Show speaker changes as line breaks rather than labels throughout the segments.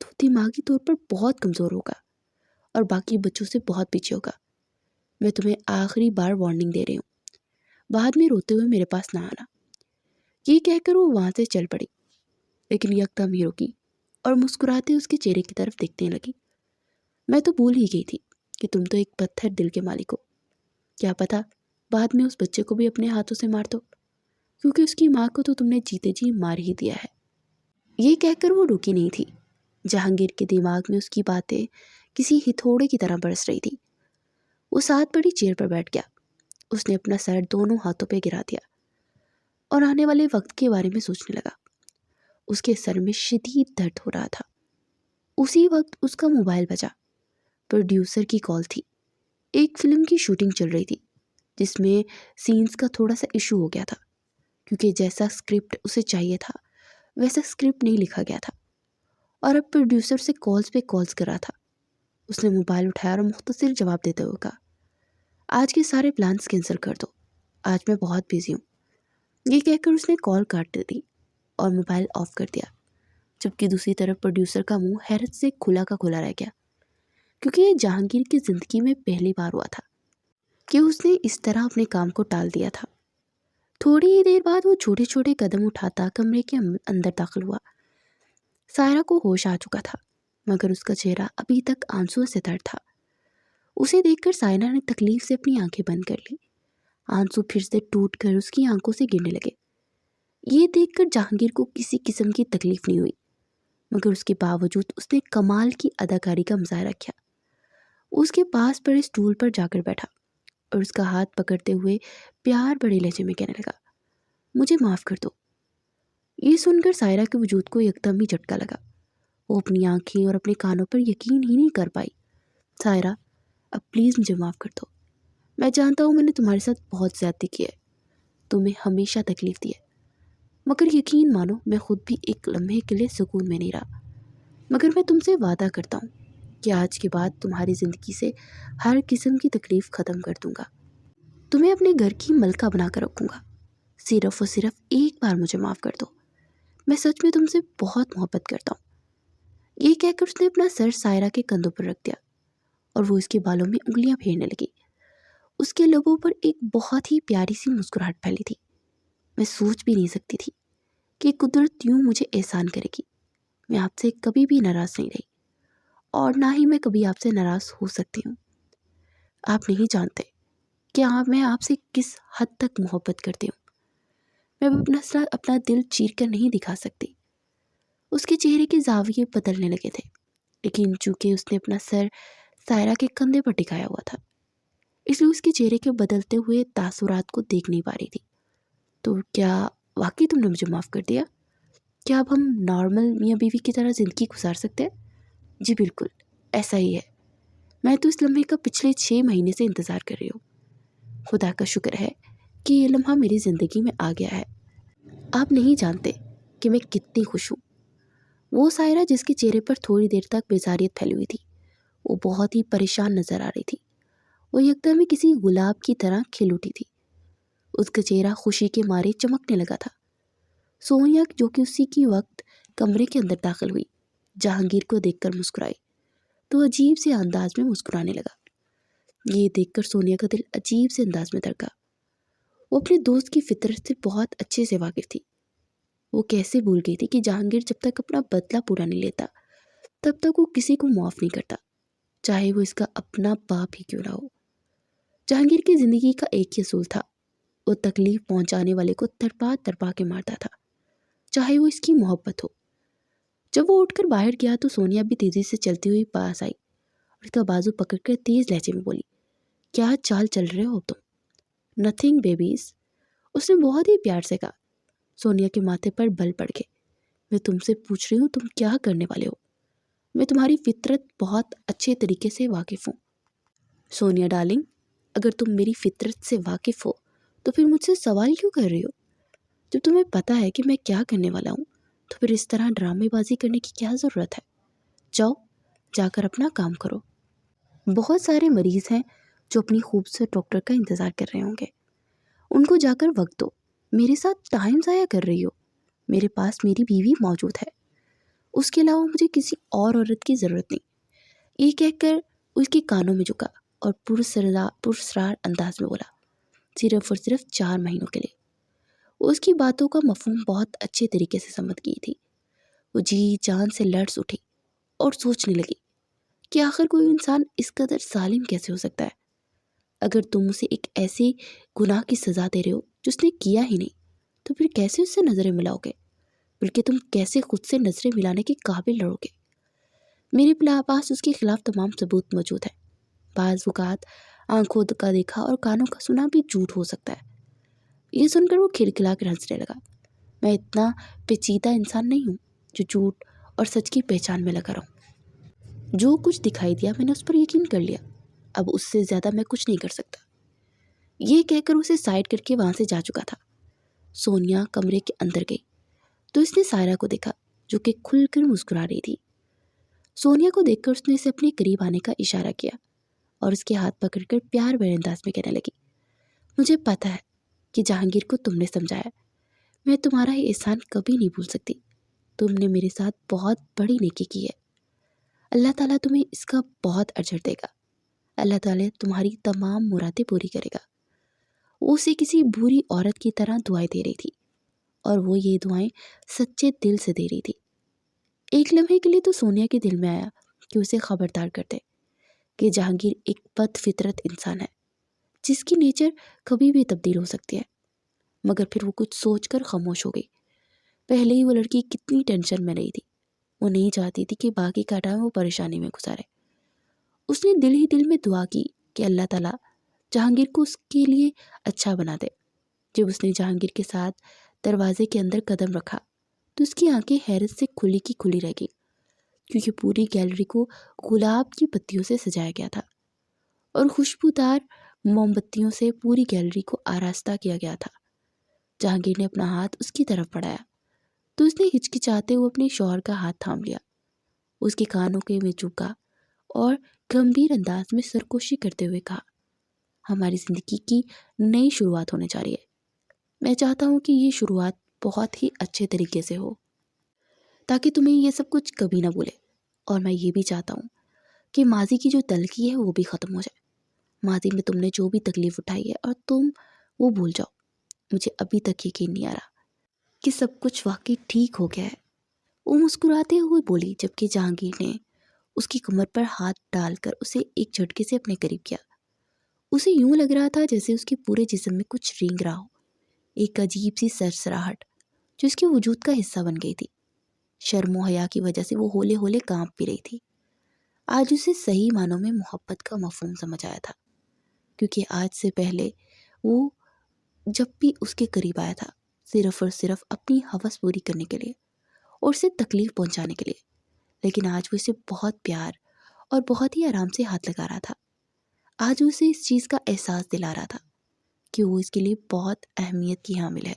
تو دماغی طور پر بہت کمزور ہوگا اور باقی بچوں سے بہت پیچھے ہوگا۔ میں تمہیں آخری بار وارننگ دے رہی ہوں، بعد میں روتے ہوئے میرے پاس نہ آنا۔ یہ کہہ کر وہ وہاں سے چل پڑی، لیکن یکدم ہی رکی اور مسکراتے اس کے چہرے کی طرف دیکھنے لگی۔ میں تو بھول ہی گئی تھی کہ تم تو ایک پتھر دل کے مالک ہو۔ کیا پتا بعد میں اس بچے کو بھی اپنے ہاتھوں سے مار دو، کیونکہ اس کی ماں کو تو تم نے جیتے جی مار ہی دیا ہے۔ یہ کہہ کر وہ رکی نہیں تھی۔ جہانگیر کے دماغ میں اس کی باتیں کسی ہتھوڑے کی طرح برس رہی تھی۔ وہ ساتھ پڑی چیئر پر بیٹھ گیا۔ اس نے اپنا سر دونوں ہاتھوں پہ گرا دیا اور آنے والے وقت کے بارے میں سوچنے لگا۔ اس کے سر میں شدید درد ہو رہا تھا۔ اسی وقت اس کا موبائل بجا۔ پروڈیوسر کی کال تھی۔ ایک فلم کی شوٹنگ چل رہی تھی جس میں سینز کا تھوڑا سا ایشو ہو گیا تھا، کیونکہ جیسا اسکرپٹ اسے چاہیے تھا ویسا اسکرپٹ نہیں لکھا گیا تھا، اور اب پروڈیوسر سے کالز پہ کالز کر رہا تھا۔ اس نے موبائل اٹھایا اور مختصر جواب دیتے ہوئے کہا، آج کے سارے پلانس کینسل کر دو، آج میں بہت بیزی ہوں۔ یہ کہہ کر اس نے کال کاٹ دی اور موبائل آف کر دیا، جبکہ دوسری طرف پروڈیوسر کا منہ حیرت سے کھلا کا کھلا رہ گیا، کیونکہ یہ جہانگیر کی زندگی میں پہلی بار ہوا تھا کہ اس نے اس طرح اپنے کام کو ٹال دیا تھا۔ تھوڑی ہی دیر بعد وہ چھوٹے چھوٹے قدم اٹھاتا کمرے کے اندر داخل ہوا۔ سائرہ کو ہوش آ چکا تھا، مگر اس کا چہرہ ابھی تک آنسوؤں سے تر تھا۔ اسے دیکھ کر سائرہ نے تکلیف سے اپنی آنکھیں بند کر لی۔ آنسو پھر سے ٹوٹ کر اس کی آنکھوں سے گرنے لگے۔ یہ دیکھ کر جہانگیر کو کسی قسم کی تکلیف نہیں ہوئی، مگر اس کے باوجود اس نے کمال کی اداکاری کا مظاہرہ کیا۔ اس کے پاس پڑے اسٹول پر جا کر بیٹھا اور اس کا ہاتھ پکڑتے ہوئے پیار بڑے لہجے میں کہنے لگا، مجھے معاف کر دو۔ یہ سن کر سائرہ کے وجود کو یکدم ہی جھٹکا لگا۔ وہ اپنی آنکھیں اور اپنے کانوں پر یقین ہی نہیں کر پائی۔ سائرہ، اب پلیز مجھے معاف کر دو۔ میں جانتا ہوں میں نے تمہارے ساتھ بہت زیادتی کی ہے، تمہیں ہمیشہ تکلیف دی ہے، مگر یقین مانو میں خود بھی ایک لمحے کے لیے سکون میں نہیں رہا۔ مگر میں تم سے وعدہ کرتا ہوں کہ آج کے بعد تمہاری زندگی سے ہر قسم کی تکلیف ختم کر دوں گا، تمہیں اپنے گھر کی ملکہ بنا کر رکھوں گا، صرف اور صرف ایک بار مجھے معاف کر دو۔ میں سچ میں تم سے بہت محبت کرتا ہوں۔ یہ کہہ کر اس نے اپنا سر سائرہ کے کندھوں پر رکھ دیا اور وہ اس کے بالوں میں انگلیاں پھیرنے لگی۔ اس کے لبوں پر ایک بہت ہی پیاری سی مسکراہٹ پھیلی تھی۔ میں سوچ بھی نہیں سکتی تھی کہ قدرت یوں مجھے احسان کرے گی۔ میں آپ سے کبھی بھی ناراض نہیں رہی، اور نہ ہی میں کبھی آپ سے ناراض ہو سکتی ہوں۔ آپ نہیں جانتے کہ میں آپ سے کس حد تک محبت کرتی ہوں۔ میں اپنا دل چیر کر نہیں دکھا سکتی۔ اس کے چہرے کے زاویے بدلنے لگے تھے، لیکن چونکہ اس نے اپنا سر سائرہ کے کندھے پر ٹکایا ہوا تھا، اس لیے اس کے چہرے کے بدلتے ہوئے تاثرات کو دیکھ نہیں پا رہی تھی۔ تو کیا واقعی تم نے مجھے معاف کر دیا؟ کیا اب ہم نارمل میاں بیوی کی طرح زندگی گزار سکتے ہیں؟ جی بالکل، ایسا ہی ہے۔ میں تو اس لمحے کا پچھلے 6 مہینے سے انتظار کر رہی ہوں۔ خدا کا شکر ہے کہ یہ لمحہ میری زندگی میں آ گیا ہے۔ آپ نہیں جانتے کہ میں کتنی خوش ہوں۔ وہ سائرہ جس کے چہرے پر تھوڑی دیر تک بیزاریت پھیلی ہوئی تھی، وہ بہت ہی پریشان نظر آ رہی تھی۔ وہ یکدم ہی کسی گلاب کی طرح کھل اٹھی تھی۔ اس کا چہرہ خوشی کے مارے چمکنے لگا تھا۔ سونیا جو کہ اسی کی وقت کمرے کے اندر داخل ہوئی، جہانگیر کو دیکھ کر مسکرائی تو عجیب سے انداز میں مسکرانے لگا۔ یہ دیکھ کر سونیا کا دل عجیب سے انداز میں دھڑکا۔ وہ اپنے دوست کی فطرت سے بہت اچھے سے واقف تھی۔ وہ کیسے بھول گئی تھی کہ جہانگیر جب تک اپنا بدلہ پورا نہیں لیتا تب تک وہ کسی کو معاف نہیں کرتا، چاہے وہ اس کا اپنا باپ ہی کیوں نہ ہو۔ جہانگیر کی زندگی کا ایک ہی اصول تھا، وہ تکلیف پہنچانے والے کو تڑپا تڑپا کے مارتا تھا، چاہے وہ اس کی محبت ہو۔ جب وہ اٹھ کر باہر گیا تو سونیا بھی تیزی سے چلتی ہوئی پاس آئی اور اس کا بازو پکڑ کر تیز لہجے میں بولی، کیا چال چل رہے ہو تم؟ نتھنگ بیبیز، اس نے بہت ہی پیار سے کہا۔ سونیا کے ماتھے پر بل پڑ گئے۔ میں تم سے پوچھ رہی ہوں تم کیا کرنے والے ہو؟ میں تمہاری فطرت بہت اچھے طریقے سے واقف ہوں۔ سونیا ڈارلنگ، اگر تم میری فطرت سے واقف ہو تو پھر مجھ سے سوال کیوں کر رہی ہو؟ جب تمہیں پتہ ہے کہ میں کیا کرنے والا ہوں تو پھر اس طرح ڈرامے بازی کرنے کی کیا ضرورت ہے؟ جاؤ، جا کر اپنا کام کرو۔ بہت سارے مریض ہیں جو اپنی خوبصورت ڈاکٹر کا انتظار کر رہے ہوں گے، ان کو جا کر وقت دو۔ میرے ساتھ ٹائم ضائع کر رہی ہو، میرے پاس میری بیوی موجود ہے، اس کے علاوہ مجھے کسی اور عورت کی ضرورت نہیں۔ یہ کہہ کر اس کے کانوں میں جھکا اور پرسرار انداز میں بولا، صرف اور صرف 4 مہینوں کے لیے۔ اس کی باتوں کا مفہوم بہت اچھے طریقے سے سمجھ گئی تھی۔ وہ جی جان سے لرز اٹھی اور سوچنے لگی کہ آخر کوئی انسان اس قدر ظالم کیسے ہو سکتا ہے۔ اگر تم اسے ایک ایسی گناہ کی سزا دے رہے ہو جو اس نے کیا ہی نہیں، تو پھر کیسے اس سے نظریں ملاؤ گے؟ بلکہ تم کیسے خود سے نظریں ملانے کے قابل رہو گے؟ میرے پاس اس کے خلاف تمام ثبوت موجود ہے۔ بعض اوقات آنکھوں کا دیکھا اور کانوں کا سنا بھی جھوٹ ہو سکتا ہے۔ یہ سن کر وہ کھلکھلا کر ہنسنے لگا۔ میں اتنا پیچیدہ انسان نہیں ہوں جو جھوٹ اور سچ کی پہچان میں لگا رہوں۔ جو کچھ دکھائی دیا میں نے اس پر یقین کر لیا، اب اس سے زیادہ میں کچھ نہیں کر سکتا۔ یہ کہہ کر اسے سائڈ کر کے وہاں سے جا چکا تھا۔ سونیا کمرے کے اندر گئی تو اس نے سائرہ کو دیکھا جو کہ کھل کر مسکرا رہی تھی۔ سونیا کو دیکھ کر اس نے اسے اپنے قریب آنے کا اشارہ کیا اور اس کے ہاتھ پکڑ کر پیار بھرے انداز میں کہنے لگی، مجھے پتہ ہے کہ جہانگیر کو تم نے سمجھایا، میں تمہارا یہ احسان کبھی نہیں بھول سکتی۔ تم نے میرے ساتھ بہت بڑی نیکی کی ہے۔ اللہ تعالیٰ تمہیں اس کا بہت اجر دے گا۔ اللہ تعالیٰ تمہاری تمام مرادیں پوری کرے گا۔ وہ اسے کسی بری عورت کی طرح دعائیں دے رہی تھی اور وہ یہ دعائیں سچے دل سے دے رہی تھی۔ ایک لمحے کے لیے تو سونیا کے دل میں آیا کہ اسے خبردار کر دے کہ جہانگیر ایک بد فطرت انسان ہے جس کی نیچر کبھی بھی تبدیل ہو سکتی ہے، مگر پھر وہ کچھ سوچ کر خاموش ہو گئی۔ پہلے ہی وہ لڑکی کتنی ٹینشن میں رہی تھی۔ وہ نہیں چاہتی تھی کہ باقی کا ٹائم وہ پریشانی میں گزارے۔ اس نے دل ہی دل میں دعا کی کہ اللہ تعالیٰ جہانگیر کو اس کے لیے اچھا بنا دے۔ جب اس نے جہانگیر کے ساتھ دروازے کے اندر قدم رکھا تو اس کی آنکھیں حیرت سے کھلی کی کھلی رہ گئی، کیونکہ پوری گیلری کو گلاب کی پتیوں سے سجایا گیا تھا اور خوشبودار موم بتیوں سے پوری گیلری کو آراستہ کیا گیا تھا۔ جہانگیر نے اپنا ہاتھ اس کی طرف بڑھایا تو اس نے ہچکچاتے ہوئے اپنے شوہر کا ہاتھ تھام لیا، اس کے کانوں کے میں جھکا اور گمبھیر انداز میں سرکوشی کرتے ہوئے کہا، ہماری زندگی کی نئی شروعات ہونے جا رہی ہے۔ میں چاہتا ہوں کہ یہ شروعات بہت ہی اچھے طریقے سے ہو تاکہ تمہیں یہ سب کچھ کبھی نہ بھولے، اور میں یہ بھی چاہتا ہوں کہ ماضی کی جو تلخی ہے وہ بھی ختم ہو جائے۔ ماضی میں تم نے جو بھی تکلیف اٹھائی ہے اور تم وہ بھول جاؤ۔ مجھے ابھی تک یقین نہیں آ رہا کہ سب کچھ واقعی ٹھیک ہو گیا ہے، وہ مسکراتے ہوئے بولی، جبکہ جہانگیر نے اس کی کمر پر ہاتھ ڈال کر اسے ایک جھٹکے سے اپنے قریب کیا۔ اسے یوں لگ رہا تھا جیسے اس کے پورے جسم میں کچھ رینگ رہا ہو، ایک عجیب سی سرسراہٹ جو اس کے وجود کا حصہ بن گئی تھی۔ شرم و حیا کی وجہ سے وہ ہولے ہولے کانپ بھی رہی تھی۔ آج اسے صحیح معنوں میں محبت کا مفہوم سمجھ آیا تھا، کیونکہ آج سے پہلے وہ جب بھی اس کے قریب آیا تھا صرف اور صرف اپنی ہوس پوری کرنے کے لیے اور اسے تکلیف پہنچانے کے لیے، لیکن آج وہ اسے بہت پیار اور بہت ہی آرام سے ہاتھ لگا رہا تھا۔ آج اسے اس چیز کا احساس دلا رہا تھا کہ وہ اس کے لیے بہت اہمیت کی حامل ہے۔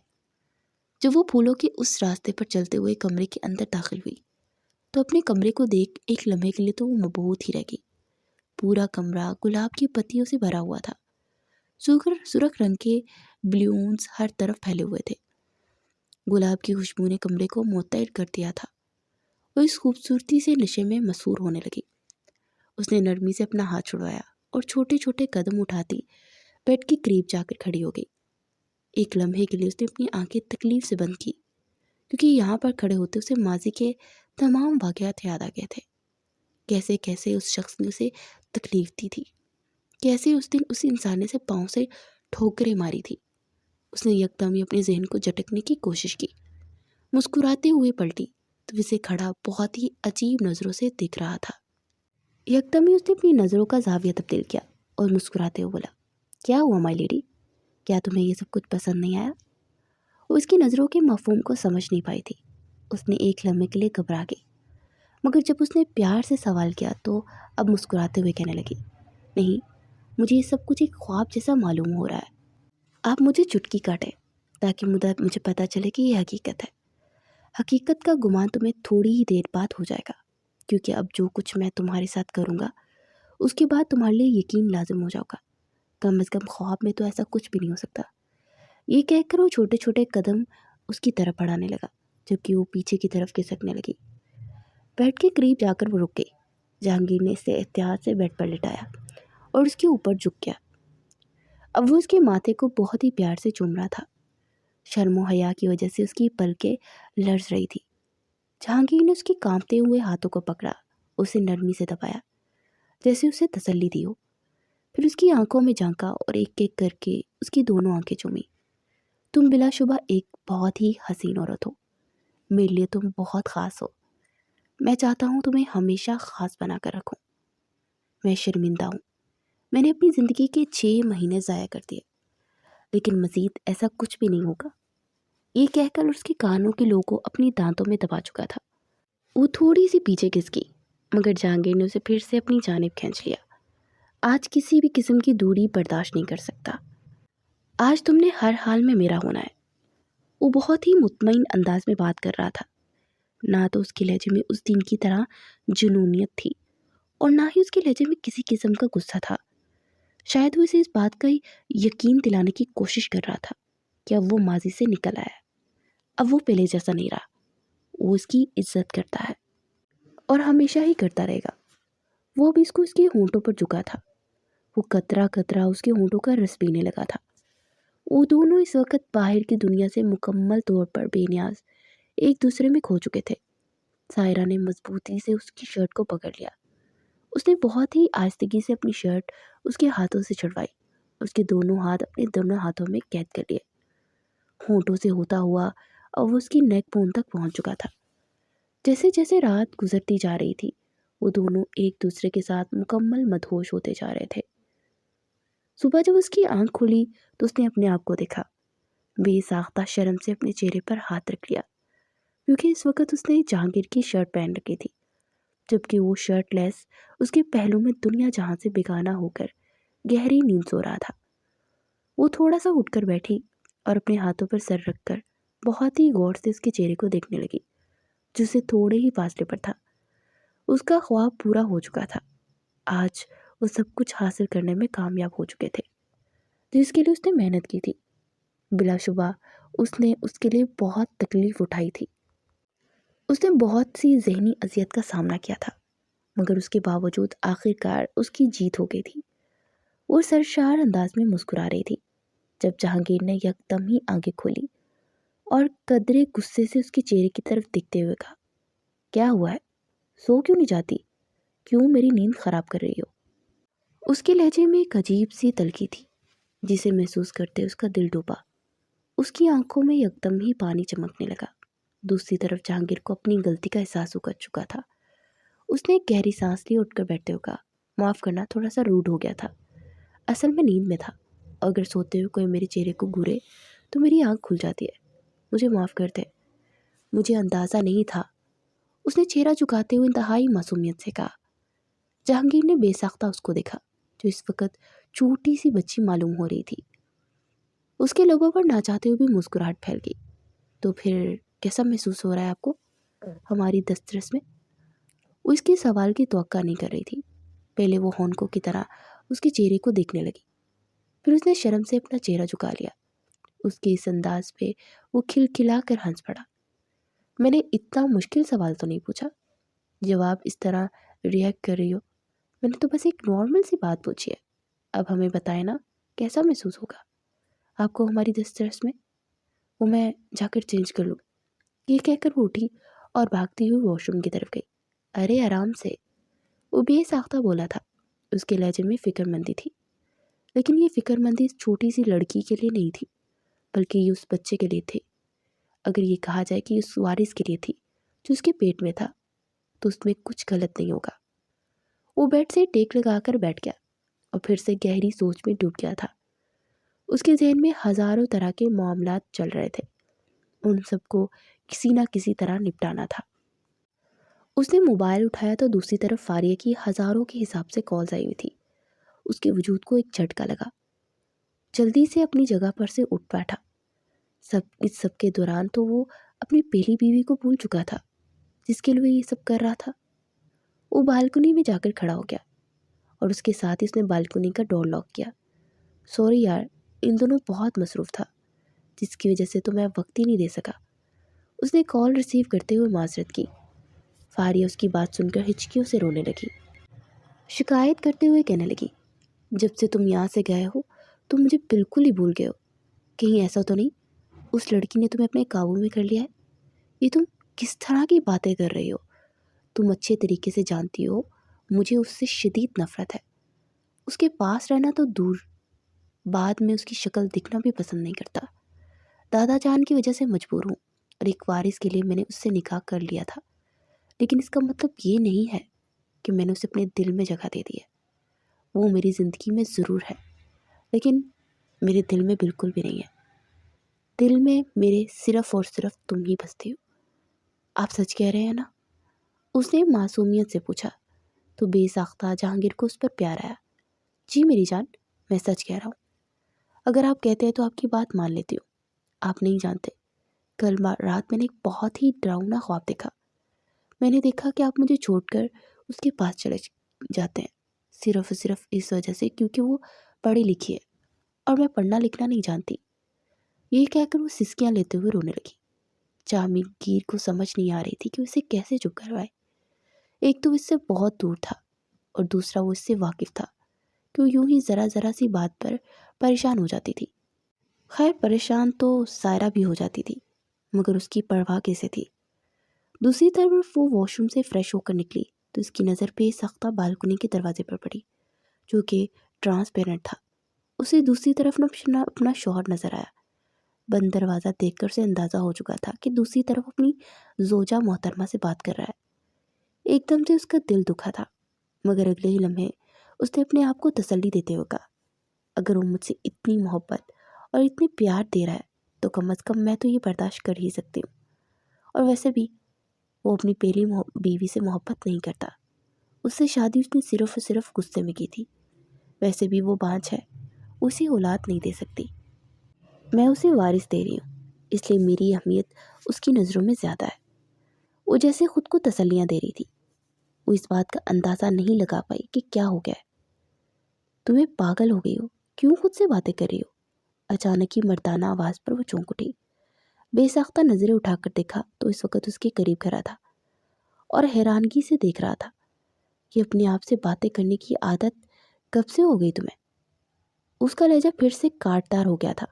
جب وہ پھولوں کے اس راستے پر چلتے ہوئے کمرے کے اندر داخل ہوئی تو اپنے کمرے کو دیکھ ایک لمحے کے لیے تو وہ مبہوت ہی رہ گئی۔ پورا کمرہ گلاب کی پتیوں سے بھرا ہوا تھا۔ سرخ رنگ کے بلیونز ہر طرف پھیلے ہوئے تھے۔ گلاب کی خوشبو نے کمرے کو معطر کر دیا تھا۔ وہ اس خوبصورتی سے نشے میں مسحور ہونے لگی۔ اس نے نرمی سے اپنا ہاتھ چھڑوایا اور چھوٹے چھوٹے قدم اٹھاتی بیڈ کے قریب جا کر کھڑی ہو گئی۔ ایک لمحے کے لیے اس نے اپنی آنکھیں تکلیف سے بند کی، کیونکہ یہاں پر کھڑے ہوتے اسے ماضی کے تمام واقعات یاد آ گئے تھے۔ کیسے کیسے اس شخص نے اسے تکلیف دی تھی، کیسے اس دن اس انسان سے پاؤں سے ٹھوکریں ماری تھی۔ اس نے یکدم ہی اپنے ذہن کو جھٹکنے کی کوشش کی، مسکراتے ہوئے پلٹی تو اسے کھڑا بہت ہی عجیب نظروں سے دیکھ رہا تھا۔ یکدم ہی اس نے اپنی نظروں کا زاویہ تبدیل کیا اور مسکراتے ہوئے بولا، کیا ہوا مائی لیڈی؟ کیا تمہیں یہ سب کچھ پسند نہیں آیا؟ وہ اس کی نظروں کے مفہوم کو سمجھ نہیں پائی تھی۔ اس نے ایک لمحے کے لیے گھبرا گئی، مگر جب اس نے پیار سے سوال کیا تو اب مسکراتے ہوئے کہنے لگی، نہیں، مجھے یہ سب کچھ ایک خواب جیسا معلوم ہو رہا ہے۔ آپ مجھے چٹکی کاٹیں تاکہ مجھے پتہ چلے کہ یہ حقیقت ہے۔ حقیقت کا گمان تمہیں تھوڑی ہی دیر بعد ہو جائے گا، کیونکہ اب جو کچھ میں تمہارے ساتھ کروں گا اس کے بعد تمہارے لیے یقین لازم ہو جائے گا۔ کم از کم خواب میں تو ایسا کچھ بھی نہیں ہو سکتا۔ یہ کہہ کر وہ چھوٹے چھوٹے قدم اس کی طرف بڑھانے لگا، جبکہ وہ پیچھے کی طرف کھسکنے لگی۔ بیڈ کے قریب جا کر وہ رک گئی۔ جہانگیر نے اسے احتیاط سے بیڈ پر لٹایا اور اس کے اوپر جھک گیا۔ اب وہ اس کے ماتھے کو بہت ہی پیار سے چوم رہا تھا۔ شرم و حیا کی وجہ سے اس کی پلکیں لرز رہی تھی۔ جہانگیر نے اس کے کانپتے ہوئے ہاتھوں کو پکڑا، اسے نرمی سے دبایا جیسے اسے تسلی دی ہو۔ پھر اس کی آنکھوں میں جھانکا اور ایک ایک کر کے اس کی دونوں آنکھیں چومی۔ تم بلا شبہ ایک بہت ہی حسین عورت ہو، میرے لیے تم بہت خاص ہو۔ میں چاہتا ہوں تمہیں ہمیشہ خاص بنا کر رکھوں۔ میں شرمندہ ہوں، میں نے اپنی زندگی کے 6 مہینے ضائع کر دیے، لیکن مزید ایسا کچھ بھی نہیں ہوگا۔ یہ کہہ کر اس کے کانوں کے لوگوں کو اپنی دانتوں میں دبا چکا تھا۔ وہ تھوڑی سی پیچھے گھس گئی، مگر جہانگیر نے اسے پھر سے اپنی جانب کھینچ لیا۔ آج کسی بھی قسم کی دوری برداشت نہیں کر سکتا۔ آج تم نے ہر حال میں میرا ہونا ہے۔ وہ بہت ہی مطمئن انداز میں بات کر رہا تھا۔ نہ تو اس کے لہجے میں اس دن کی طرح جنونیت تھی اور نہ ہی اس کے لہجے میں کسی قسم کا غصہ تھا۔ شاید وہ اسے اس بات کا یقین دلانے کی کوشش کر رہا تھا کہ اب وہ ماضی سے نکل آیا ہے، اب وہ پہلے جیسا نہیں رہا۔ وہ اس کی عزت کرتا ہے اور ہمیشہ ہی کرتا رہے گا۔ وہ اب اس کو اس کے ہونٹوں پر جھکا تھا۔ وہ قطرہ قطرہ اس کے ہونٹوں کا رس پینے لگا تھا۔ وہ دونوں اس وقت باہر کی دنیا سے مکمل طور پر بے نیاز ایک دوسرے میں کھو چکے تھے۔ سائرہ نے مضبوطی سے اس کی شرٹ کو پکڑ لیا۔ اس نے بہت ہی آہستگی سے اپنی شرٹ اس کے ہاتھوں سے چھڑوائی، اس کے دونوں ہاتھ اپنے دونوں ہاتھوں میں قید کر لیے۔ ہونٹوں سے ہوتا ہوا اور وہ اس کی نیک بون تک پہنچ چکا تھا۔ جیسے جیسے رات گزرتی جا رہی تھی، وہ دونوں ایک دوسرے کے ساتھ مکمل مدہوش ہوتے جا رہے تھے۔ صبح جب اس کی آنکھ کھلی تو اس نے اپنے آپ کو دیکھا۔ بے ساختہ شرم سے اپنے چہرے پر ہاتھ رکھ لیا، کیونکہ اس وقت اس نے جہانگیر کی شرٹ پہن رکھی تھی، جبکہ وہ شرٹ لیس اس کے پہلو میں دنیا جہاں سے بیگانہ ہو کر گہری نیند سو رہا تھا۔ وہ تھوڑا سا اٹھ کر بیٹھی اور اپنے ہاتھوں پر سر رکھ کر بہت ہی غور سے اس کے چہرے کو دیکھنے لگی، جو اسے تھوڑے ہی فاصلے پر تھا۔ اس کا خواب پورا ہو چکا تھا۔ آج وہ سب کچھ حاصل کرنے میں کامیاب ہو چکے تھے جس کے لیے اس نے محنت کی تھی۔ بلا شبہ اس نے اس کے لیے بہت تکلیف اٹھائی تھی۔ اس نے بہت سی ذہنی اذیت کا سامنا کیا تھا، مگر اس کے باوجود آخر کار اس کی جیت ہو گئی تھی۔ وہ سرشار انداز میں مسکرا رہی تھی جب جہانگیر نے یکدم ہی آنکھیں کھولی اور قدرے غصے سے اس کے چہرے کی طرف دیکھتے ہوئے کہا، کیا ہوا ہے؟ سو کیوں نہیں جاتی؟ کیوں میری نیند خراب کر رہی ہو؟ اس کے لہجے میں ایک عجیب سی تلخی تھی جسے محسوس کرتے اس کا دل ڈوبا۔ اس کی آنکھوں میں یکدم ہی پانی چمکنے لگا۔ دوسری طرف جہانگیر کو اپنی غلطی کا احساس ہو چکا تھا۔ اس نے ایک گہری سانس لی، اٹھ کر بیٹھتے ہوئے کہا، معاف کرنا، تھوڑا سا روڈ ہو گیا تھا، اصل میں نیند میں تھا۔ اگر سوتے ہوئے کوئی میرے چہرے کو گھورے تو میری آنکھ کھل جاتی ہے، مجھے معاف کر دے، مجھے اندازہ نہیں تھا۔ اس نے چہرہ جھکاتے ہوئے انتہائی معصومیت سے کہا۔ جہانگیر نے بے ساختہ اس کو دیکھا، جو اس وقت چھوٹی سی بچی معلوم ہو رہی تھی۔ اس کے لبوں پر نہ چاہتے ہوئے بھی مسکراہٹ پھیل گئی۔ تو پھر کیسا محسوس ہو رہا ہے آپ کو ہماری دسترس میں؟ وہ اس کے سوال کی توقع نہیں کر رہی تھی۔ پہلے وہ ہونکوں کی طرح اس کے چہرے کو دیکھنے لگی، پھر اس نے شرم سے اپنا چہرہ جھکا لیا۔ اس کے اس انداز پہ وہ کھلکھلا کر ہنس پڑا۔ میں نے اتنا مشکل سوال تو نہیں پوچھا، جواب اس طرح ریئیکٹ کر رہی ہو؟ میں نے تو بس ایک نارمل سی بات پوچھی ہے۔ اب ہمیں بتائیں نا، کیسا محسوس ہوگا آپ کو ہماری دسترس میں؟ وہ میں جا کر چینج کر لوں، یہ کہہ کر وہ اٹھی اور بھاگتی ہوئی واش روم کی طرف گئی۔ ارے آرام سے، وہ بے ساختہ بولا تھا۔ اس کے لہجے میں فکر مندی تھی، لیکن یہ فکر مندی اس چھوٹی سی لڑکی کے لیے نہیں تھی، بلکہ یہ اس بچے کے لیے تھی۔ اگر یہ کہا جائے کہ اس وارث کے لیے تھی جو اس کے پیٹ میں تھا، تو اس میں کچھ غلط نہیں ہوگا۔ وہ بیڈ سے ٹیک لگا کر بیٹھ گیا اور پھر سے گہری سوچ میں ڈوب گیا تھا۔ اس کے ذہن میں ہزاروں طرح کے معاملات چل رہے تھے، ان سب کو کسی نہ کسی طرح نپٹانا تھا۔ اس نے موبائل اٹھایا تو دوسری طرف فاریہ کی ہزاروں کے حساب سے کالز آئی ہوئی تھی۔ اس کے وجود کو ایک جھٹکا لگا، جلدی سے اپنی جگہ پر سے اٹھ بیٹھا۔ اس سب کے دوران تو وہ اپنی پہلی بیوی کو بھول چکا تھا جس کے لیے یہ سب کر رہا تھا۔ وہ بالکنی میں جا کر کھڑا ہو گیا اور اس کے ساتھ ہی اس نے بالکنی کا ڈور لاک کیا۔ سوری یار، ان دونوں بہت مصروف تھا جس کی وجہ سے تو میں وقت ہی نہیں دے سکا۔ اس نے کال ریسیو کرتے ہوئے معذرت کی۔ فاریہ اس کی بات سن کر ہچکیوں سے رونے لگی، شکایت کرتے ہوئے کہنے لگی، جب سے تم یہاں سے گئے ہو تم مجھے بالکل ہی بھول گئے ہو، کہیں ایسا تو نہیں اس لڑکی نے تمہیں اپنے قابو میں کر لیا ہے؟ یہ تم کس طرح کی باتیں کر رہی ہو؟ تم اچھے طریقے سے جانتی ہو مجھے اس سے شدید نفرت ہے، اس کے پاس رہنا تو دور، بعد میں اس کی شکل دکھنا بھی پسند نہیں کرتا۔ دادا جان کی وجہ سے مجبور ہوں اور ایک وارث کے لیے میں نے اس سے نکاح کر لیا تھا، لیکن اس کا مطلب یہ نہیں ہے کہ میں نے اسے اپنے دل میں جگہ دے دی ہے۔ وہ میری زندگی میں ضرور ہے لیکن میرے دل میں بالکل بھی نہیں ہے۔ دل میں میرے صرف اور صرف تم ہی بستی ہو۔ آپ سچ کہہ رہے ہیں نا؟ اس نے معصومیت سے پوچھا تو بے ساختہ جہانگیر کو اس پر پیار آیا۔ جی میری جان، میں سچ کہہ رہا ہوں، اگر آپ کہتے ہیں تو آپ کی بات مان لیتی ہوں۔ آپ نہیں جانتے، کل رات میں نے ایک بہت ہی ڈراؤنا خواب دیکھا۔ میں نے دیکھا کہ آپ مجھے چھوڑ کر اس کے پاس چلے جاتے ہیں، صرف اس وجہ سے کیونکہ وہ پڑھی لکھی ہے اور میں پڑھنا لکھنا نہیں جانتی۔ یہ کہہ کر وہ سسکیاں لیتے ہوئے رونے لگی۔ جہانگیر کو سمجھ نہیں آ رہی تھی کہ اسے کیسے چپ کروائے۔ ایک تو اس سے بہت دور تھا اور دوسرا وہ اس سے واقف تھا کہ وہ یوں ہی ذرا سے بات پر پریشان ہو جاتی تھی۔ خیر پریشان تو سائرہ بھی ہو جاتی تھی، مگر اس کی پرواہ کیسے تھی؟ دوسری طرف وہ واش روم سے فریش ہو کر نکلی تو اس کی نظر بے ساختہ بالکنی کے دروازے پر پڑی جو کہ ٹرانسپیرنٹ تھا۔ اسے دوسری طرف اپنا شوہر نظر آیا۔ بند دروازہ دیکھ کر اسے اندازہ ہو چکا تھا کہ دوسری طرف اپنی زوجہ محترمہ سے بات کر رہا ہے۔ ایک دم سے اس کا دل دکھا تھا، مگر اگلے ہی لمحے اس نے اپنے آپ کو تسلی دیتے ہوئے کہا، اگر وہ مجھ سے اتنی محبت اور اتنی پیار دے رہا ہے تو کم از کم میں تو یہ برداشت کر ہی سکتی ہوں۔ اور ویسے بھی وہ اپنی پہلی بیوی سے محبت نہیں کرتا، اس سے شادی اس نے صرف اور صرف غصے میں کی تھی۔ ویسے بھی وہ بانجھ ہے، اسے اولاد نہیں دے سکتی، میں اسے وارث دے رہی ہوں، اس لیے میری اہمیت اس کی نظروں میں زیادہ ہے۔ وہ جیسے خود کو تسلیاں دے رہی تھی۔ وہ اس بات کا اندازہ نہیں لگا پائی کہ کیا ہو گیا ہے۔ تمہیں پاگل ہو گئی ہو، کیوں خود سے باتیں کر رہی ہو؟ اچانک ہی مردانہ آواز پر وہ چونک اٹھی۔ بے ساختہ نظریں اٹھا کر دیکھا تو اس وقت اس کے قریب کھڑا تھا اور حیرانگی سے دیکھ رہا تھا کہ اپنے آپ سے باتیں کرنے کی عادت کب سے ہو گئی تمہیں؟ اس کا لہجہ پھر سے کاٹدار ہو گیا تھا۔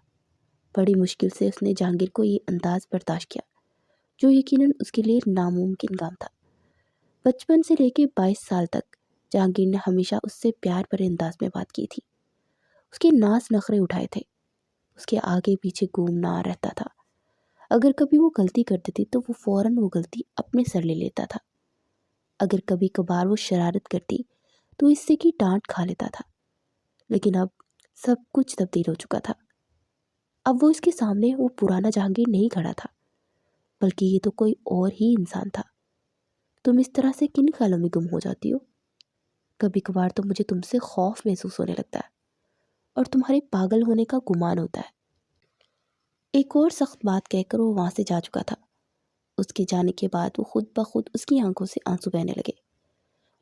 بڑی مشکل سے اس نے جہانگیر کو یہ انداز برداشت کیا جو یقیناً اس کے لیے ناممکن کام تھا۔ بچپن سے لے کے 22 سال تک جہانگیر نے ہمیشہ اس سے پیار بھرے انداز میں بات کی تھی، اس کے ناز نخرے اٹھائے تھے، اس کے آگے پیچھے گھومنا رہتا تھا۔ اگر کبھی وہ غلطی کرتی تھی تو وہ فوراً وہ غلطی اپنے سر لے لیتا تھا۔ اگر کبھی کبھار وہ شرارت کرتی تو اس سے کی ڈانٹ کھا لیتا تھا، لیکن اب سب کچھ تبدیل ہو چکا تھا۔ اب وہ اس کے سامنے وہ پرانا جہانگیر نہیں کھڑا تھا، بلکہ یہ تو کوئی اور ہی انسان تھا۔ تم اس طرح سے کن خیالوں میں گم ہو جاتی ہو؟ کبھی کبھار تو مجھے تم سے خوف محسوس ہونے لگتا ہے اور تمہارے پاگل ہونے کا گمان ہوتا ہے۔ ایک اور سخت بات کہہ کر وہ وہاں سے جا چکا تھا۔ اس کے جانے کے بعد وہ خود بخود اس کی آنکھوں سے آنسو بہنے لگے۔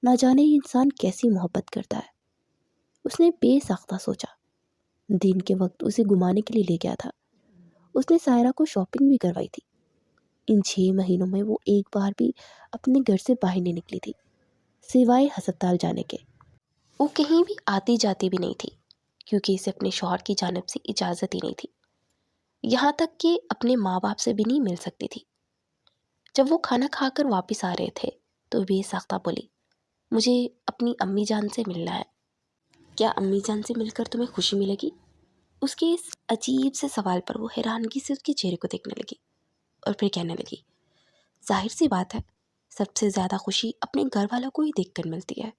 نہ جانے یہ انسان کیسی محبت کرتا ہے، اس نے بے ساختہ سوچا۔ دن کے وقت اسے گھمانے کے لیے لے گیا تھا، اس نے سائرہ کو شاپنگ بھی کروائی تھی۔ ان 6 مہینوں میں وہ ایک بار بھی اپنے گھر سے باہر نہیں نکلی تھی، سوائے ہسپتال جانے کے۔ وہ کہیں بھی آتی جاتی بھی نہیں تھی کیونکہ اسے اپنے شوہر کی جانب سے اجازت ہی نہیں تھی، یہاں تک کہ اپنے ماں باپ سے بھی نہیں مل سکتی تھی۔ جب وہ کھانا کھا کر واپس آ رہے تھے تو بے ساختہ بولی، مجھے اپنی امی جان سے ملنا ہے، کیا امی جان سے مل کر تمہیں خوشی ملے گی؟ اس کے اس عجیب سے سوال پر وہ حیرانگی سے اس کے چہرے کو دیکھنے لگی اور پھر کہنے لگی، ظاہر سی بات ہے، سب سے زیادہ خوشی اپنے گھر والوں کو ہی دیکھ کر ملتی ہے۔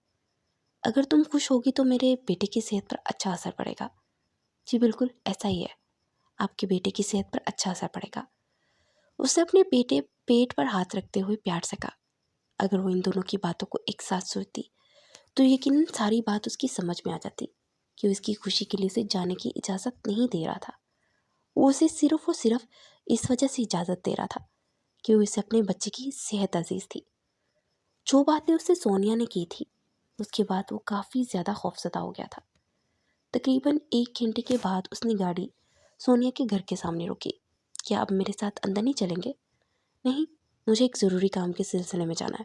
اگر تم خوش ہوگی تو میرے بیٹے کی صحت پر اچھا اثر پڑے گا۔ جی بالکل ایسا ہی ہے، آپ کے بیٹے کی صحت پر اچھا اثر پڑے گا۔ اس نے اپنے بیٹے پیٹ پر ہاتھ رکھتے ہوئے پیار سے کہا۔ اگر وہ ان دونوں کی باتوں کو ایک ساتھ سوچتی تو یقیناً ساری بات اس کی سمجھ میں آ جاتی کہ وہ اس کی خوشی کے لیے اسے جانے کی اجازت نہیں دے رہا تھا۔ وہ اسے صرف اور صرف اس وجہ سے اجازت دے رہا تھا کہ وہ اسے اپنے بچے کی صحت عزیز تھی۔ جو باتیں اس سے سونیا نے کی تھی اس کے بعد وہ کافی زیادہ خوفزدہ ہو گیا تھا۔ تقریباً 1 گھنٹے کے بعد اس نے گاڑی سونیا کے گھر کے سامنے روکی۔ کیا اب میرے ساتھ اندر نہیں چلیں گے؟ نہیں، مجھے ایک ضروری کام کے سلسلے میں جانا ہے۔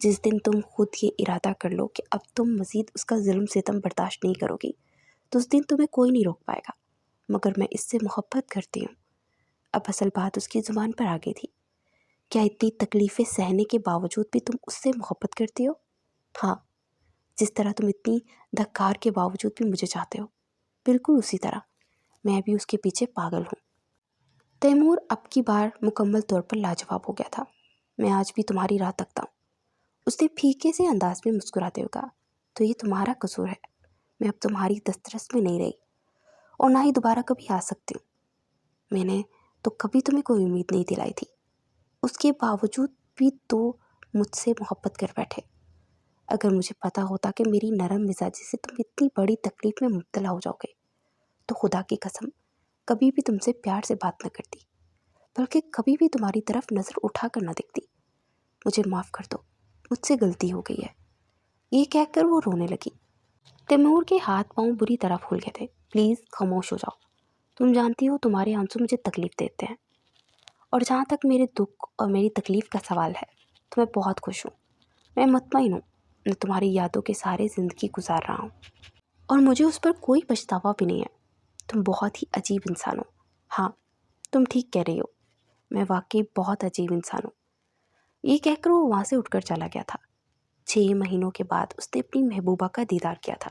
جس دن تم خود یہ ارادہ کر لو کہ اب تم مزید اس کا ظلم ستم برداشت نہیں کرو گی تو اس دن تمہیں کوئی نہیں روک پائے گا، مگر میں اس سے محبت کرتی ہوں۔ اب اصل بات اس کی زبان پر آ گئی تھی۔ کیا اتنی تکلیفیں سہنے کے باوجود بھی تم اس سے محبت کرتی ہو؟ ہاں، جس طرح تم اتنی دھکار کے باوجود بھی مجھے چاہتے ہو، بالکل اسی طرح میں بھی اس کے پیچھے پاگل ہوں۔ تیمور اب کی بار مکمل طور پر لاجواب ہو گیا تھا۔ میں آج بھی تمہاری راہ تکتا ہوں، اس نے پھیکے سے انداز میں مسکراتے ہوئے کہا۔ تو یہ تمہارا قصور ہے، میں اب تمہاری دسترس میں نہیں رہی اور نہ ہی دوبارہ کبھی آ سکتی ہوں۔ میں نے تو کبھی تمہیں کوئی امید نہیں دلائی تھی، اس کے باوجود بھی تو مجھ سے محبت کر بیٹھے۔ اگر مجھے پتا ہوتا کہ میری نرم مزاجی سے تم اتنی بڑی تکلیف میں مبتلا ہو جاؤ گے تو خدا کی قسم کبھی بھی تم سے پیار سے بات نہ کرتی، بلکہ کبھی بھی تمہاری طرف نظر اٹھا کر نہ دیکھتی۔ مجھے معاف کر دو، مجھ سے غلطی ہو گئی ہے، یہ کہہ کر وہ رونے لگی۔ تیمور کے ہاتھ پاؤں بری طرح پھول گئے تھے۔ پلیز خاموش ہو جاؤ، تم جانتی ہو تمہارے آنسو مجھے تکلیف دیتے ہیں، اور جہاں تک میرے دکھ اور میری تکلیف کا سوال ہے تو میں بہت خوش ہوں، میں مطمئن ہوں، میں تمہاری یادوں کے سارے زندگی گزار رہا ہوں اور مجھے اس پر کوئی پچھتاوا بھی نہیں ہے۔ تم بہت ہی عجیب انسان ہو۔ ہاں، تم ٹھیک کہہ رہی ہو، میں واقعی بہت عجیب انسان ہوں۔ یہ کہہ کر وہ وہاں سے اٹھ کر چلا گیا تھا۔ 6 مہینوں کے بعد اس نے اپنی محبوبہ کا دیدار کیا تھا۔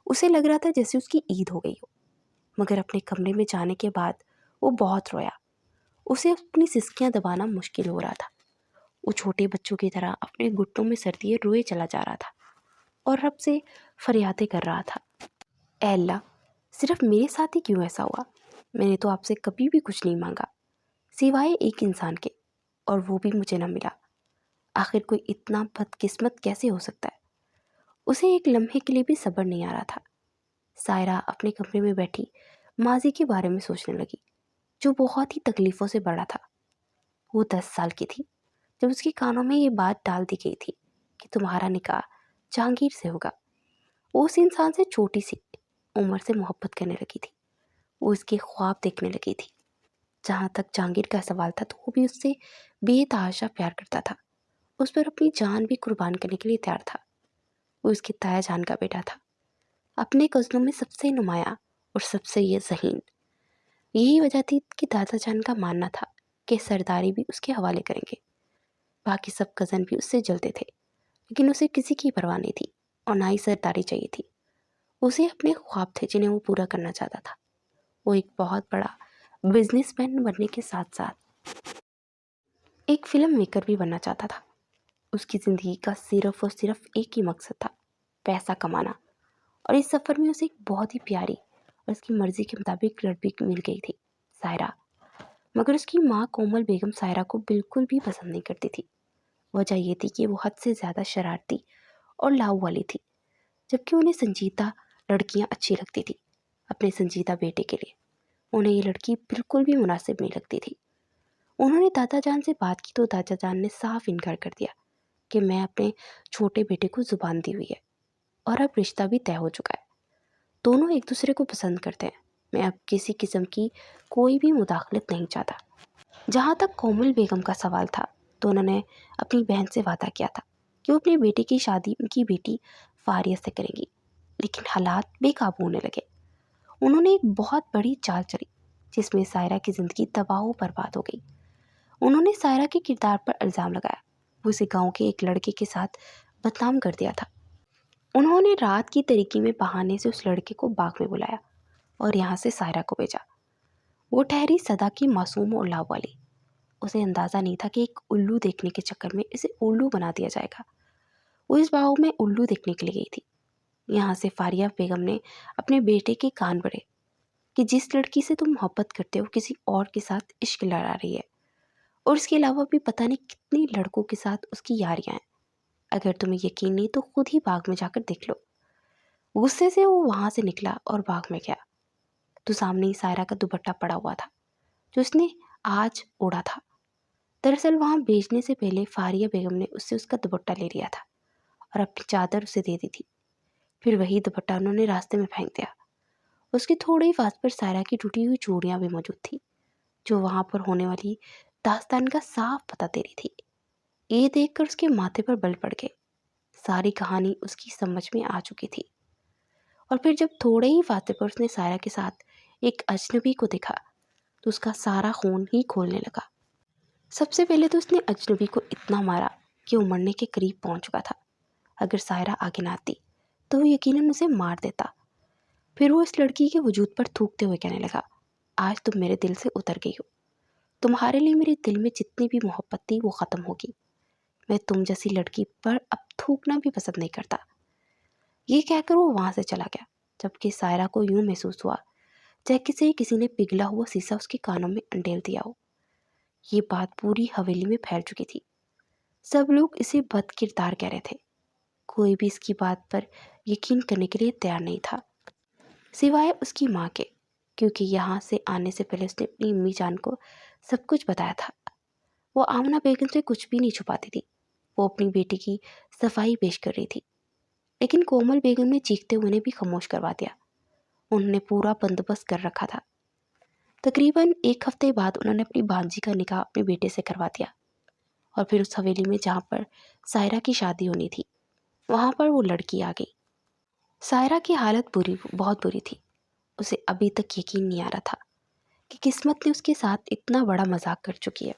اسے لگ رہا تھا جیسے اس کی عید ہو گئی ہو، مگر اپنے کمرے میں جانے کے بعد وہ بہت رویا۔ اسے اپنی سسکیاں دبانا مشکل ہو رہا تھا۔ وہ چھوٹے بچوں کی طرح اپنے گھٹنوں میں سر دیے روئے چلا جا رہا تھا اور رب سے فریادیں کر رہا تھا۔ اے اللہ، صرف میرے ساتھ ہی کیوں ایسا ہوا؟ میں نے تو آپ سے کبھی بھی کچھ نہیں مانگا سوائے ایک انسان کے، اور وہ بھی مجھے نہ ملا۔ آخر کوئی اتنا بدقسمت کیسے ہو سکتا ہے؟ اسے ایک لمحے کے لیے بھی صبر نہیں آ رہا تھا۔ سائرہ اپنے کمرے میں بیٹھی ماضی کے بارے میں سوچنے لگی، جو بہت ہی تکلیفوں سے بڑا تھا۔ وہ 10 سال کی تھی جب اس کے کانوں میں یہ بات ڈال دی گئی تھی کہ تمہارا نکاح جہانگیر سے ہوگا۔ وہ اس انسان سے چھوٹی سی عمر سے محبت کرنے لگی تھی۔ وہ اس کے خواب دیکھنے لگی تھی۔ جہاں تک جہانگیر کا سوال تھا تو وہ بھی اس سے بے تحاشا پیار کرتا تھا، اس پر اپنی جان بھی قربان کرنے کے لیے تیار تھا۔ وہ اس کے تایا جان کا بیٹا تھا، اپنے کزنوں میں سب سے نمایاں اور سب سے یہ ذہین۔ یہی وجہ تھی کہ دادا جان کا ماننا تھا کہ سرداری بھی اس کے حوالے کریں گے۔ باقی سب کزن بھی اس سے جلتے تھے، لیکن اسے کسی کی پرواہ نہیں تھی اور نہ ہی سرداری چاہیے تھی۔ اسے اپنے خواب تھے جنہیں وہ پورا کرنا چاہتا تھا۔ وہ ایک بہت بڑا بزنس مین بننے کے ساتھ ساتھ ایک فلم میکر بھی بننا چاہتا تھا۔ اس کی زندگی کا صرف اور صرف ایک ہی مقصد تھا، پیسہ کمانا، اور اس سفر میں اسے ایک بہت ہی پیاری اور اس کی مرضی کے مطابق لڑکی مل گئی تھی، سائرہ۔ مگر اس کی ماں کومل بیگم سائرہ کو بالکل بھی پسند نہیں کرتی تھی۔ وجہ یہ تھی کہ وہ حد سے زیادہ شرارتی اور لاؤ والی تھی، جبکہ انہیں سنجیدہ لڑکیاں اچھی لگتی تھی۔ اپنے سنجیدہ بیٹے کے لیے انہیں یہ لڑکی بالکل بھی مناسب نہیں لگتی تھی۔ انہوں نے دادا جان سے بات کی تو دادا جان نے صاف انکار کر دیا کہ میں اپنے چھوٹے بیٹے کو زبان دی ہوئی ہے اور اب رشتہ بھی طے ہو چکا ہے۔ دونوں ایک دوسرے کو پسند کرتے ہیں۔ میں اب کسی قسم کی کوئی بھی مداخلت نہیں چاہتا۔ جہاں تک کومل بیگم کا سوال تھا تو انہوں نے اپنی بہن سے وعدہ کیا تھا کہ وہ اپنے بیٹے کی شادی ان کی بیٹی فاریہ سے کریں گی، لیکن حالات بے قابو ہونے لگے۔ انہوں نے ایک بہت بڑی چال چلی جس میں سائرہ کی زندگی تباہ و برباد ہو گئی۔ انہوں نے سائرہ کے کردار پر الزام لگایا، وہ اسے گاؤں کے ایک لڑکے کے ساتھ بدنام کر دیا تھا۔ انہوں نے رات کی تاریکی میں بہانے سے اس لڑکے کو باغ میں بلایا اور یہاں سے سائرہ کو بھیجا۔ وہ ٹھہری سدا کی معصوم اور لاؤ والی۔ اسے اندازہ نہیں تھا کہ ایک الو دیکھنے کے چکر میں اسے الو بنا دیا جائے گا۔ وہ اس باغ میں الو دیکھنے کے لیے گئی تھی۔ یہاں سے فاریہ بیگم نے اپنے بیٹے کے کان بڑھے کہ جس لڑکی سے تم محبت کرتے ہو کسی اور کے ساتھ عشق لڑا رہی ہے، اور اس کے علاوہ بھی پتہ نہیں کتنے لڑکوں کے ساتھ اس کی یاریاں ہیں۔ اگر تمہیں یقین نہیں تو خود ہی باغ میں جا کر دیکھ لو۔ غصے سے وہ وہاں سے نکلا اور باغ میں گیا تو سامنے ہی سائرہ کا دوپٹہ پڑا ہوا تھا جو اس نے آج اوڑھا تھا۔ دراصل وہاں بیچنے سے پہلے فاریہ بیگم نے اس سے اس کا دوپٹہ لے لیا تھا اور اپنی چادر اسے دے دی تھی۔ پھر وہی دوپٹہ انہوں نے راستے میں پھینک دیا۔ اس کی تھوڑی پاس پر سائرہ کی ٹوٹی ہوئی چوڑیاں بھی موجود تھیں جو وہاں پر ہونے والی داستان کا صاف پتہ دے رہی تھی۔ یہ دیکھ کر اس کے ماتھے پر بل پڑ گئے۔ ساری کہانی اس کی سمجھ میں آ چکی تھی، اور پھر جب تھوڑے ہی فاصلے پر اس نے سائرہ کے ساتھ ایک اجنبی کو دیکھا تو اس کا سارا خون ہی کھولنے لگا۔ سب سے پہلے تو اس نے اجنبی کو اتنا مارا کہ وہ مرنے کے قریب پہنچ چکا تھا۔ اگر سائرہ آگے نہ آتی تو وہ یقیناً اسے مار دیتا۔ پھر وہ اس لڑکی کے وجود پر تھوکتے ہوئے کہنے لگا، آج تم میرے دل سے اتر گئی ہو، تمہارے لیے میرے دل میں جتنی بھی محبت تھی وہ ختم ہوگی، میں تم جیسی لڑکی پر اب تھوکنا بھی پسند نہیں کرتا۔ یہ کہہ کر وہ وہاں سے چلا گیا، جبکہ سائرہ کو یوں محسوس ہوا جیسے کسی نے پگھلا ہوا سیسا اس کے کانوں میں انڈیل دیا ہو۔ یہ بات پوری حویلی میں پھیل چکی تھی، سب لوگ اسے بد کردار کہہ رہے تھے، کوئی بھی اس کی بات پر یقین کرنے کے لیے تیار نہیں تھا، سوائے اس کی ماں کے، کیونکہ یہاں سے آنے سے پہلے اس نے اپنی امی جان کو سب کچھ بتایا تھا۔ وہ آمنہ بیگم سے کچھ بھی نہیں چھپاتی تھی، وہ اپنی بیٹی کی صفائی پیش کر رہی تھی، لیکن کومل بیگم نے چیختے ہوئے انہیں بھی خاموش کروا دیا۔ انہوں نے پورا بندوبست کر رکھا تھا۔ تقریباً ایک ہفتے بعد انہوں نے اپنی بھانجی کا نکاح اپنے بیٹے سے کروا دیا، اور پھر اس حویلی میں جہاں پر سائرہ کی شادی ہونی تھی وہاں پر وہ لڑکی آ گئی۔ سائرہ کی حالت بہت بری تھی، اسے ابھی تک یقین نہیں آ رہا تھا کہ قسمت نے اس کے ساتھ اتنا بڑا مذاق کر چکی ہے۔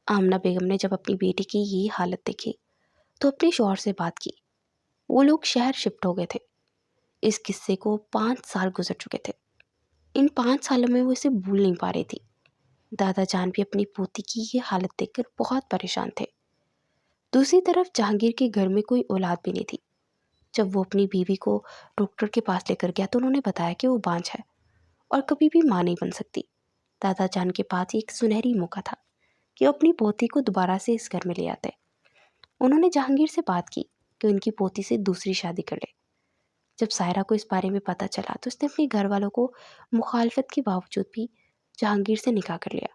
آمنہ بیگم نے جب اپنی بیٹی کی یہ حالت دیکھی تو اپنے شوہر سے بات کی۔ وہ لوگ شہر شفٹ ہو گئے تھے۔ اس قصے کو 5 سال گزر چکے تھے۔ ان 5 سالوں میں وہ اسے بھول نہیں پا رہی تھی۔ دادا جان بھی اپنی پوتی کی یہ حالت دیکھ کر بہت پریشان تھے۔ دوسری طرف جہانگیر کے گھر میں کوئی اولاد بھی نہیں تھی۔ جب وہ اپنی بیوی کو ڈاکٹر کے پاس لے کر گیا تو انہوں نے بتایا کہ وہ بانجھ ہے اور کبھی بھی ماں نہیں بن سکتی۔ دادا جان کے پاس ایک سنہری موقع تھا کہ وہ اپنی پوتی کو دوبارہ سے اس گھر میں لے آتے۔ انہوں نے جہانگیر سے بات کی کہ ان کی پوتی سے دوسری شادی کر لے۔ جب سائرہ کو اس بارے میں پتہ چلا تو اس نے اپنے گھر والوں کو مخالفت کے باوجود بھی جہانگیر سے نکاح کر لیا۔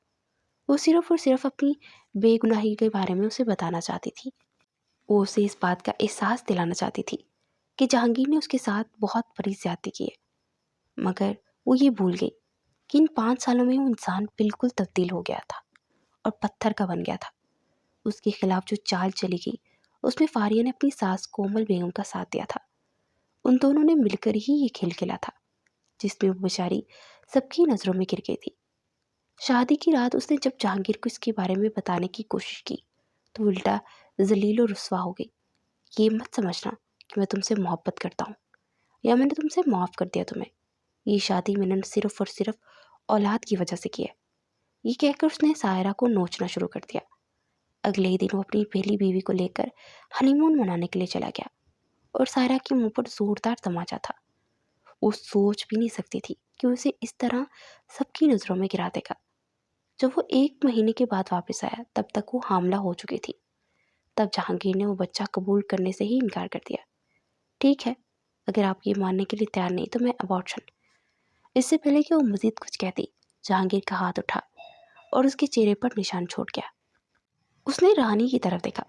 وہ صرف اور صرف اپنی بے گناہی کے بارے میں اسے بتانا چاہتی تھی۔ وہ اسے اس بات کا احساس دلانا چاہتی تھی کہ جہانگیر نے اس کے ساتھ بہت بڑی زیادتی کی ہے، مگر وہ یہ بھول گئی کہ ان 5 سالوں میں وہ انسان بالکل تبدیل ہو گیا تھا اور پتھر کا بن گیا تھا۔ اس کے خلاف جو چال چلی گئی اس میں فاریہ نے اپنی ساس کومل بیگم کا ساتھ دیا تھا۔ ان دونوں نے مل کر ہی یہ کھیل کھیلا تھا جس میں وہ بیچاری سب کی نظروں میں گر گئی تھی۔ شادی کی رات اس نے جب جہانگیر کو اس کے بارے میں بتانے کی کوشش کی تو الٹا ذلیل و رسوا ہو گئی۔ یہ مت سمجھنا کہ میں تم سے محبت کرتا ہوں یا میں نے تم سے معاف کر دیا تمہیں، یہ شادی میں نے صرف اور صرف اولاد کی وجہ سے کی ہے، یہ کہہ کر اس نے سائرہ کو نوچنا شروع کر دیا۔ اگلے ہی دن وہ اپنی پہلی بیوی کو لے کر ہنی مون منانے کے لیے چلا گیا، اور سائرہ کے منہ پر زوردار تماچا تھا۔ وہ سوچ بھی نہیں سکتی تھی کہ اسے اس طرح سب کی نظروں میں گرا دے گا۔ جب وہ 1 مہینے کے بعد واپس آیا تب تک وہ حاملہ ہو چکی تھی۔ تب جہانگیر نے وہ بچہ قبول کرنے سے ہی انکار کر دیا۔ ٹھیک ہے، اگر آپ یہ ماننے کے لیے تیار نہیں تو میں ابارشن۔ اس سے پہلے کہ وہ مزید کچھ کہتی جہانگیر کا ہاتھ اٹھا اور اس کے چہرے پر نشان چھوڑ گیا۔ اس نے رانی کی طرف دیکھا،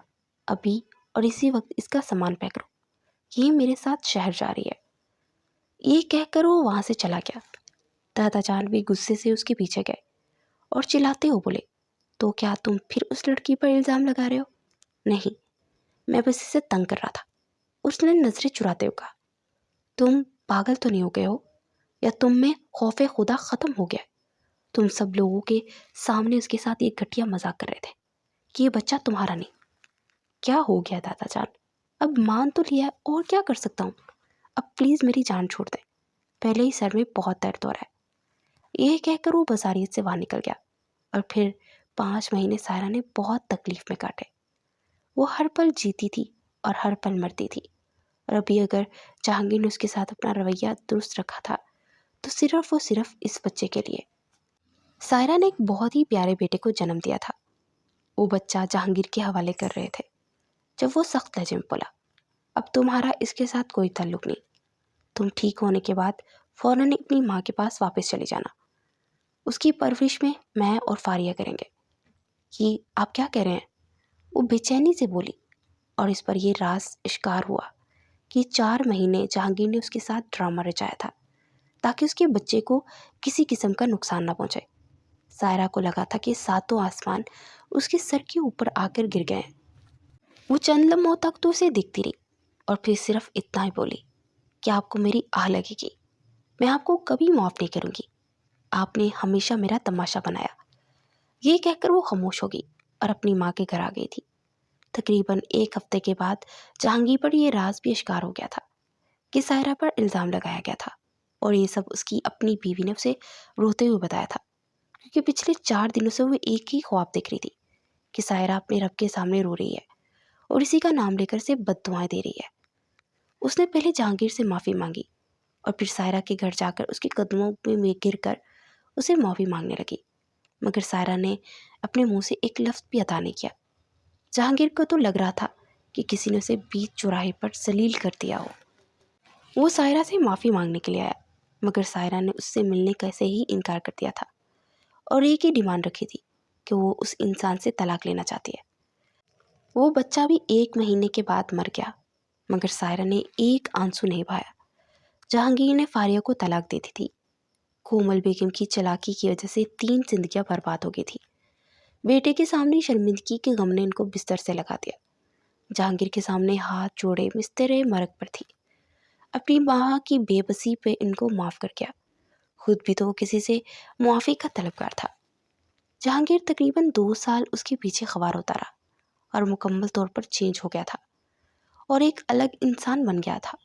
ابھی اور اسی وقت اس کا سامان پیک کرو، یہ میرے ساتھ شہر جا رہی ہے۔ یہ کہہ کر وہ وہاں سے چلا گیا۔ دادا جان بھی غصے سے اس کے پیچھے گئے اور چلاتے ہو بولے، تو کیا تم پھر اس لڑکی پر الزام لگا رہے ہو؟ نہیں، میں بس اسے تنگ کر رہا تھا۔ اس نے نظریں چراتے ہوئے کہا، تم پاگل تو نہیں ہو گئے ہو، یا تم میں خوف خدا ختم ہو گیا؟ تم سب لوگوں کے سامنے اس کے ساتھ یہ گھٹیا مذاق کر رہے تھے کہ یہ بچہ تمہارا نہیں۔ کیا ہو گیا دادا جان؟ اب مان تو لیا ہے، اور کیا کر سکتا ہوں؟ اب پلیز میری جان چھوڑ دیں، پہلے ہی سر میں بہت درد ہو رہا ہے۔ یہ کہہ کر وہ بازاریت سے باہر نکل گیا، اور پھر 5 مہینے سائرہ نے بہت تکلیف میں کاٹے۔ وہ ہر پل جیتی تھی اور ہر پل مرتی تھی، اور ابھی اگر جہانگیر نے اس کے ساتھ اپنا رویہ درست رکھا تھا تو صرف اور صرف اس بچے کے لیے۔ سائرہ نے ایک بہت ہی پیارے بیٹے کو جنم دیا تھا۔ وہ بچہ جہانگیر کے حوالے کر رہے تھے جب وہ سخت لہجے میں بولا، اب تمہارا اس کے ساتھ کوئی تعلق نہیں، تم ٹھیک ہونے کے بعد فوراً اپنی ماں کے پاس واپس چلے جانا، اس کی پرورش میں اور فاریہ کریں گے۔ یہ آپ کیا کہہ رہے ہیں؟ وہ بے چینی سے بولی، اور اس پر یہ راز اشکار ہوا کہ 4 مہینے جہانگیر نے اس کے ساتھ ڈرامہ رچایا تھا تاکہ اس کے بچے کو کسی قسم کا نقصان نہ پہنچے۔ سائرہ کو لگا تھا کہ 7 آسمان اس کے سر کے اوپر آ کر گر گئے ہیں۔ وہ چند لمحوں تک تو اسے دیکھتی رہی اور پھر صرف اتنا ہی بولی کہ آپ کو میری آہ لگے گی، میں آپ کو کبھی معاف نہیں کروں گی، آپ نے ہمیشہ میرا تماشا بنایا۔ یہ کہہ کر وہ خاموش ہو گئی اور اپنی ماں کے گھر آ گئی تھی۔ تقریباً 1 ہفتے کے بعد جہانگیر پر یہ راز بھی اشکار ہو گیا تھا کہ سائرہ پر الزام لگایا گیا تھا، اور یہ سب اس کی اپنی بیوی نے اسے روتے ہوئے بتایا تھا، کیونکہ پچھلے 4 دنوں سے وہ ایک ہی خواب دیکھ رہی تھی کہ سائرہ اپنے رب کے سامنے رو رہی ہے اور اسی کا نام لے کر اسے بد دعائیں دے رہی ہے۔ اس نے پہلے جہانگیر سے معافی مانگی اور پھر سائرہ کے گھر جا کر اس کے قدموں میں گر کر اسے معافی مانگنے لگی، مگر سائرہ نے اپنے منہ سے ایک لفظ بھی ادا نہیں کیا۔ جہانگیر کو تو لگ رہا تھا کہ کسی نے اسے بیچ چوراہے پر ذلیل کر دیا ہو۔ وہ سائرہ سے معافی مانگنے کے لیے آیا، مگر سائرہ نے اس سے ملنے کا سے ہی انکار کر دیا تھا اور ایک ہی ڈیمانڈ رکھی تھی کہ وہ اس انسان سے طلاق لینا چاہتی ہے۔ وہ بچہ بھی 1 مہینے کے بعد مر گیا، مگر سائرہ نے ایک آنسو نہیں بہایا۔ جہانگیر نے فاریہ کو طلاق دے دی تھی۔ کومل بیگم کی چالاکی کی وجہ سے 3 زندگیاں برباد ہو گئی تھی۔ بیٹے کے سامنے شرمندگی کے غم نے ان کو بستر سے لگا دیا۔ جہانگیر کے سامنے ہاتھ جوڑے مسترے مرگ پر تھی۔ اپنی ماں کی بے بسی پہ ان کو معاف کر گیا، خود بھی تو وہ کسی سے معافی کا طلبگار تھا۔ جہانگیر تقریباً 2 سال اس کے پیچھے خوار ہوتا رہا اور مکمل طور پر چینج ہو گیا تھا اور ایک الگ انسان بن گیا تھا۔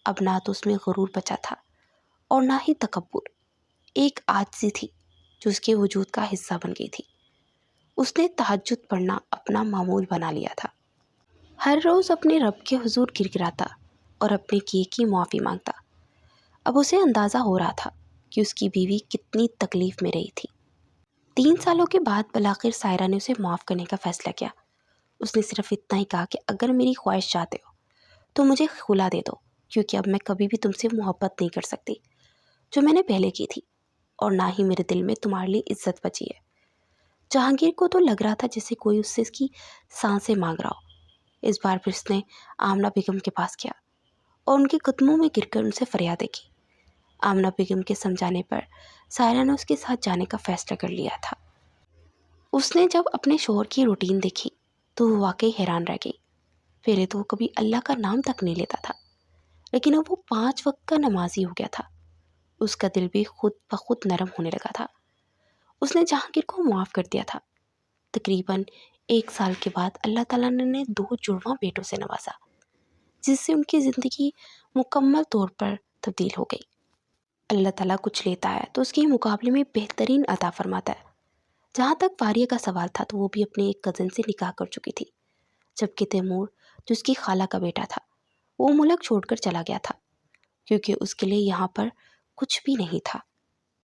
اب نہ تو اس میں غرور بچا تھا اور نہ ہی تکبر، ایک عاجزی تھی جو اس کے وجود کا حصہ بن گئی تھی۔ اس نے تہجد پڑھنا اپنا معمول بنا لیا تھا، ہر روز اپنے رب کے حضور گر گراتا اور اپنے کیے کی معافی مانگتا۔ اب اسے اندازہ ہو رہا تھا کہ اس کی بیوی کتنی تکلیف میں رہی تھی۔ 3 سالوں کے بعد بلاخر سائرہ نے اسے معاف کرنے کا فیصلہ کیا۔ اس نے صرف اتنا ہی کہا کہ اگر میری خواہش چاہتے ہو تو مجھے خلا دے دو، کیونکہ اب میں کبھی بھی تم سے محبت نہیں کر سکتی جو میں نے پہلے کی تھی، اور نہ ہی میرے دل میں تمہارے لیے عزت بچی ہے۔ جہانگیر کو تو لگ رہا تھا جیسے کوئی اس سے اس کی سانسیں مانگ رہا ہو۔ اس بار پھر اس نے آمنہ بیگم کے پاس کیا اور ان کے قدموں میں گر کر ان سے فریادیں کی۔ آمنہ بیگم کے سمجھانے پر سائرہ نے اس کے ساتھ جانے کا فیصلہ کر لیا تھا۔ اس نے جب اپنے شوہر کی روٹین دیکھی تو وہ واقعی حیران رہ گئی۔ پہلے تو وہ کبھی اللہ کا نام تک نہیں لیتا تھا، لیکن اب وہ 5 وقت کا نمازی ہو گیا تھا۔ اس کا دل بھی خود بخود نرم ہونے لگا تھا۔ اس نے جہانگیر کو معاف کر دیا تھا۔ تقریباً 1 سال کے بعد اللہ تعالیٰ نے انہیں 2 جڑواں بیٹوں سے نوازا، جس سے ان کی زندگی مکمل طور پر تبدیل ہو گئی۔ اللہ تعالیٰ کچھ لیتا ہے تو اس کے مقابلے میں بہترین عطا فرماتا ہے۔ جہاں تک فاریہ کا سوال تھا تو وہ بھی اپنے ایک کزن سے نکاح کر چکی تھی، جبکہ تیمور جو اس کی خالہ کا بیٹا تھا وہ ملک چھوڑ کر چلا گیا تھا، کیونکہ اس کے لیے یہاں پر کچھ بھی نہیں تھا۔